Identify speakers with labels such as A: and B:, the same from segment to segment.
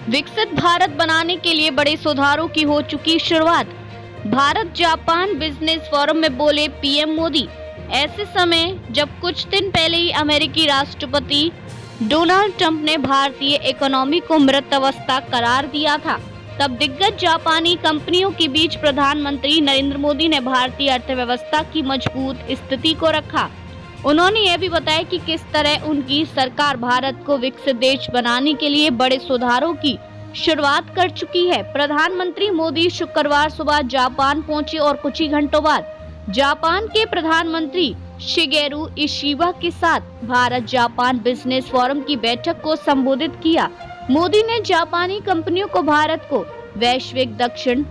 A: विकसित भारत बनाने के लिए बड़े सुधारों की हो चुकी शुरुआत। भारत जापान बिजनेस फोरम में बोले पीएम मोदी। ऐसे समय जब कुछ दिन पहले ही अमेरिकी राष्ट्रपति डोनाल्ड ट्रंप ने भारतीय इकोनॉमी को मृत अवस्था करार दिया था, तब दिग्गज जापानी कंपनियों के बीच प्रधानमंत्री नरेंद्र मोदी ने भारतीय अर्थव्यवस्था की मजबूत स्थिति को रखा। उन्होंने यह भी बताया कि किस तरह उनकी सरकार भारत को विकसित देश बनाने के लिए बड़े सुधारों की शुरुआत कर चुकी है। प्रधानमंत्री मोदी शुक्रवार सुबह जापान पहुंचे और कुछ ही घंटों बाद जापान के प्रधानमंत्री शिगेरू इशिबा के साथ भारत जापान बिजनेस फोरम की बैठक को संबोधित किया। मोदी ने जापानी कंपनियों को भारत को वैश्विक दक्षिण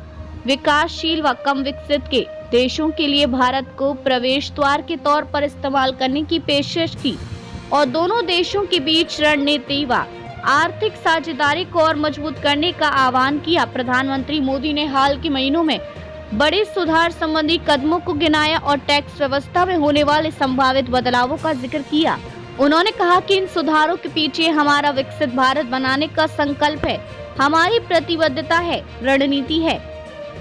A: विकासशील व कम विकसित के देशों के लिए भारत को प्रवेश द्वार के तौर पर इस्तेमाल करने की पेशकश की और दोनों देशों के बीच रणनीति व आर्थिक साझेदारी को और मजबूत करने का आह्वान किया। प्रधानमंत्री मोदी ने हाल के महीनों में बड़े सुधार संबंधी कदमों को गिनाया और टैक्स व्यवस्था में होने वाले संभावित बदलावों का जिक्र किया। उन्होंने कहा कि इन सुधारों के पीछे हमारा विकसित भारत बनाने का संकल्प है, हमारी प्रतिबद्धता है, रणनीति है।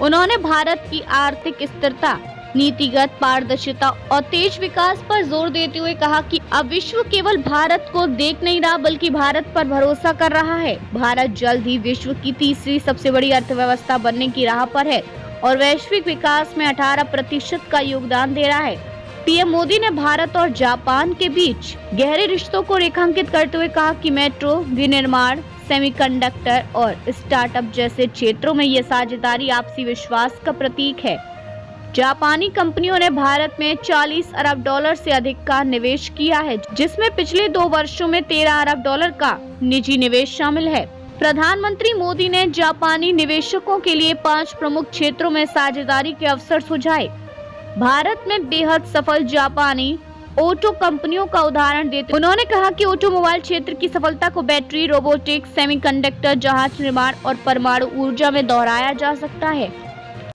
A: उन्होंने भारत की आर्थिक स्थिरता, नीतिगत पारदर्शिता और तेज विकास पर जोर देते हुए कहा कि अब विश्व केवल भारत को देख नहीं रहा बल्कि भारत पर भरोसा कर रहा है। भारत जल्द ही विश्व की तीसरी सबसे बड़ी अर्थव्यवस्था बनने की राह पर है और वैश्विक विकास में 18% का योगदान दे रहा है। पीएम मोदी ने भारत और जापान के बीच गहरे रिश्तों को रेखांकित करते हुए कहा कि मेट्रो, विनिर्माण, सेमीकंडक्टर और स्टार्टअप जैसे क्षेत्रों में ये साझेदारी आपसी विश्वास का प्रतीक है। जापानी कंपनियों ने भारत में 40 अरब डॉलर से अधिक का निवेश किया है, जिसमें पिछले 2 वर्षों में 13 अरब डॉलर का निजी निवेश शामिल है। प्रधानमंत्री मोदी ने जापानी निवेशकों के लिए 5 प्रमुख क्षेत्रों में साझेदारी के अवसर सुझाए। भारत में बेहद सफल जापानी ऑटो कंपनियों का उदाहरण देते उन्होंने कहा कि ऑटोमोबाइल क्षेत्र की सफलता को बैटरी, रोबोटिक्स, सेमीकंडक्टर, जहाज निर्माण और परमाणु ऊर्जा में दोहराया जा सकता है।